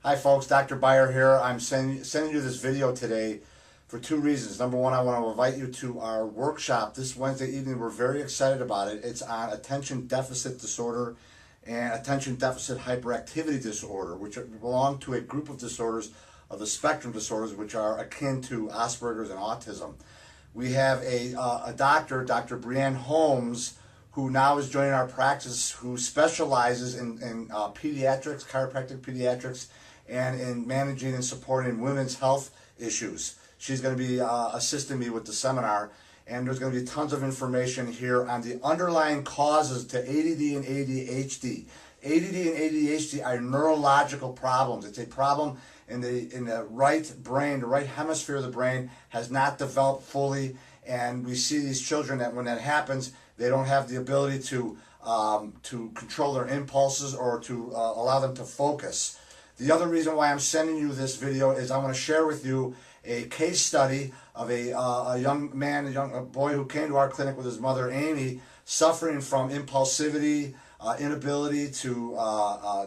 Hi folks, Dr. Byer here. I'm sending you this video today for two reasons. Number one, I want to invite you to our workshop this Wednesday evening. We're very excited about it. It's on attention deficit disorder and attention deficit hyperactivity disorder, which belong to a group of disorders of the spectrum disorders, which are akin to Asperger's and autism. We have a doctor, Dr. Brianne Holmes, who now is joining our practice, who specializes in pediatrics, chiropractic pediatrics, and in managing and supporting women's health issues. She's going to be assisting me with the seminar, and there's going to be tons of information here on the underlying causes to ADD and ADHD. ADD and ADHD are neurological problems. It's a problem in the right brain, the right hemisphere of the brain has not developed fully, and we see these children that when that happens, they don't have the ability to control their impulses or to allow them to focus. The other reason why I'm sending you this video is I want to share with you a case study of a young man, a boy who came to our clinic with his mother, Amy, suffering from impulsivity, inability to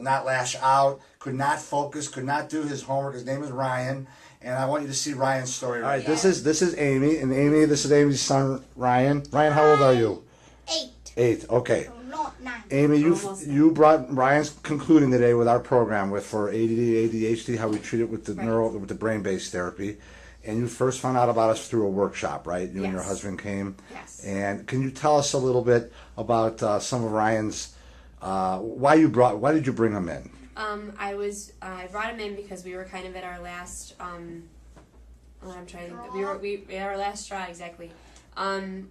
not lash out, could not focus, could not do his homework. His name is Ryan, and I want you to see Ryan's story. All right, this is Amy, and Amy, this is Amy's son, Ryan. Ryan, how old are you? 8. 8, okay. Not 9. Amy, you brought Ryan's concluding today with our program for ADD, ADHD, how we treat it with the with the brain-based therapy, and you first found out about us through a workshop, right? You and your husband came. Yes. And can you tell us a little bit about some of Ryan's? Why did you bring him in? I brought him in because we were kind of at our last. I'm trying to think. We at our last straw exactly.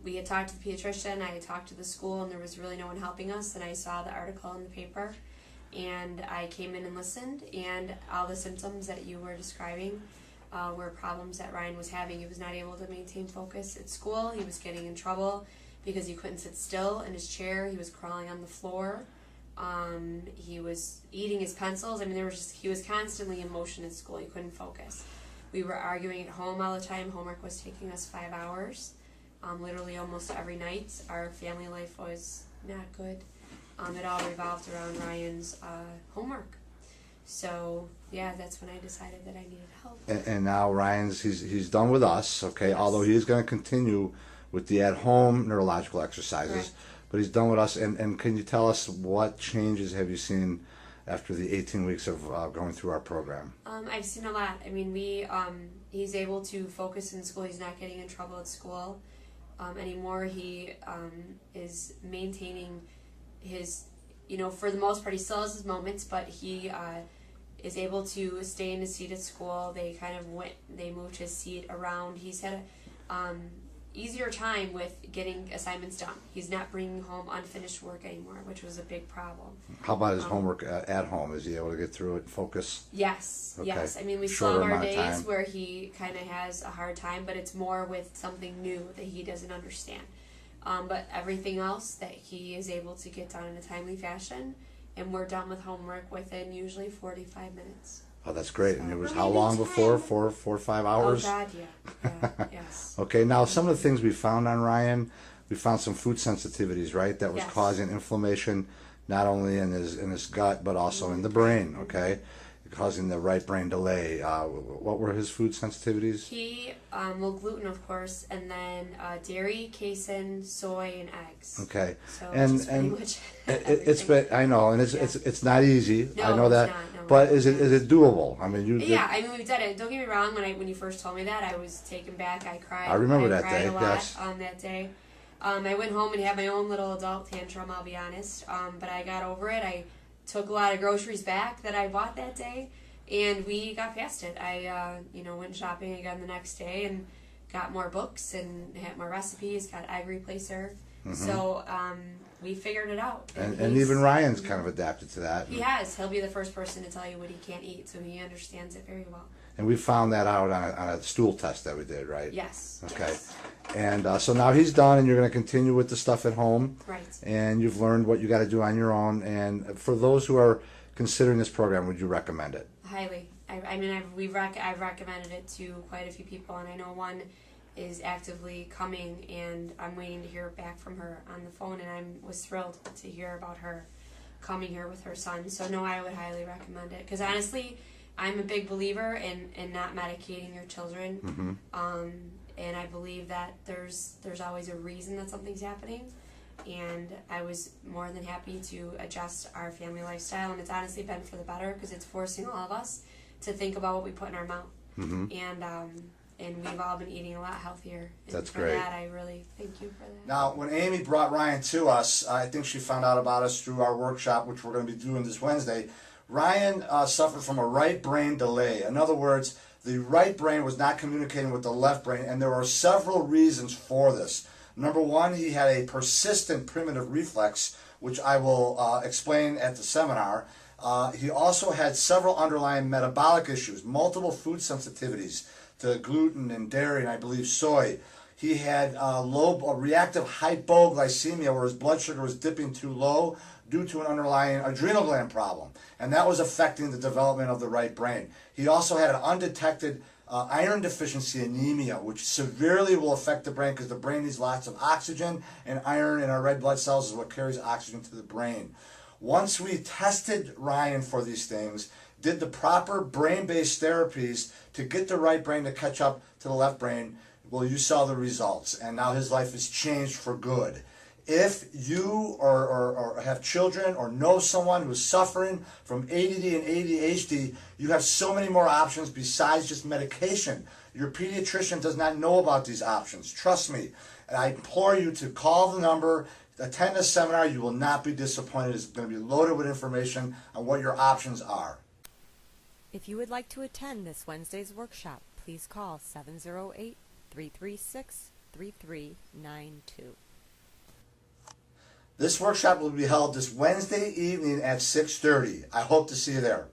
We had talked to the pediatrician, I had talked to the school, and there was really no one helping us, and I saw the article in the paper, and I came in and listened, and all the symptoms that you were describing were problems that Ryan was having. He was not able to maintain focus at school. He was getting in trouble because he couldn't sit still in his chair. He was crawling on the floor. He was eating his pencils. I mean, he was constantly in motion at school. He couldn't focus. We were arguing at home all the time. Homework was taking us 5 hours. Literally almost every night. Our family life was not good. It all revolved around Ryan's homework. So yeah, that's when I decided that I needed help. And now Ryan's he's done with us, okay. Yes. Although he is going to continue with the at-home neurological exercises, correct. But he's done with us. And can you tell us what changes have you seen after the 18 weeks of going through our program? I've seen a lot. I mean, he's able to focus in school. He's not getting in trouble at school anymore. He is maintaining his, for the most part, he still has his moments, but he is able to stay in his seat at school. They moved his seat around. He's had a easier time with getting assignments done. He's not bringing home unfinished work anymore, which was a big problem. How about his homework at home? Is he able to get through it and focus? Yes, okay. Yes. I mean, we still have our days where he kind of has a hard time, but it's more with something new that he doesn't understand. But everything else that he is able to get done in a timely fashion, and we're done with homework within usually 45 minutes. Oh, that's great. And it was how long before? 4 or 5 hours? Oh, God, yeah. Yes. Okay, now some of the things we found on Ryan, we found some food sensitivities, right? That was causing inflammation not only in his gut, but also in the brain, okay? Causing the right brain delay. What were his food sensitivities? He, gluten, of course, and then dairy, casein, soy, and eggs. Okay. So and pretty much it's been, I know, and it's not easy. No, I know that. It's not, no, but is it doable? I mean, I mean, we've done it. Don't get me wrong. When you first told me that, I was taken back. I cried. I remember that cried day. a lot Yes. on that day. I went home and had my own little adult tantrum. I'll be honest. But I got over it. I took a lot of groceries back that I bought that day, and we got past it. I went shopping again the next day and got more books and had more recipes. Got egg replacer. Mm-hmm. So we figured it out. And even Ryan's kind of adapted to that. He has. He'll be the first person to tell you what he can't eat, so he understands it very well. And we found that out on a stool test that we did, right? Yes. Okay. Yes. And so now he's done, and you're going to continue with the stuff at home. Right. And you've learned what you got to do on your own. And for those who are considering this program, would you recommend it? Highly. I've recommended it to quite a few people, and I know one is actively coming, and I'm waiting to hear back from her on the phone, and I was thrilled to hear about her coming here with her son. So no, I would highly recommend it, because honestly, I'm a big believer in not medicating your children. And I believe that there's always a reason that something's happening. And I was more than happy to adjust our family lifestyle, and it's honestly been for the better because it's forcing all of us to think about what we put in our mouth. And we've all been eating a lot healthier. And That's for great. that, I really thank you for that. Now, when Amy brought Ryan to us, I think she found out about us through our workshop, which we're going to be doing this Wednesday. Ryan suffered from a right brain delay. In other words, the right brain was not communicating with the left brain, and there are several reasons for this. Number one, he had a persistent primitive reflex, which I will explain at the seminar. He also had several underlying metabolic issues, multiple food sensitivities to gluten and dairy and I believe soy. He had reactive hypoglycemia, where his blood sugar was dipping too low due to an underlying adrenal gland problem, and that was affecting the development of the right brain. He also had an undetected iron deficiency anemia, which severely will affect the brain because the brain needs lots of oxygen, and iron in our red blood cells is what carries oxygen to the brain. Once we tested Ryan for these things, did the proper brain-based therapies to get the right brain to catch up to the left brain, well, you saw the results, and now his life has changed for good. If you or have children or know someone who's suffering from ADD and ADHD, you have so many more options besides just medication. Your pediatrician does not know about these options. Trust me. And I implore you to call the number, attend a seminar. You will not be disappointed. It's going to be loaded with information on what your options are. If you would like to attend this Wednesday's workshop, please call 708-336-3392. This workshop will be held this Wednesday evening at 6:30. I hope to see you there.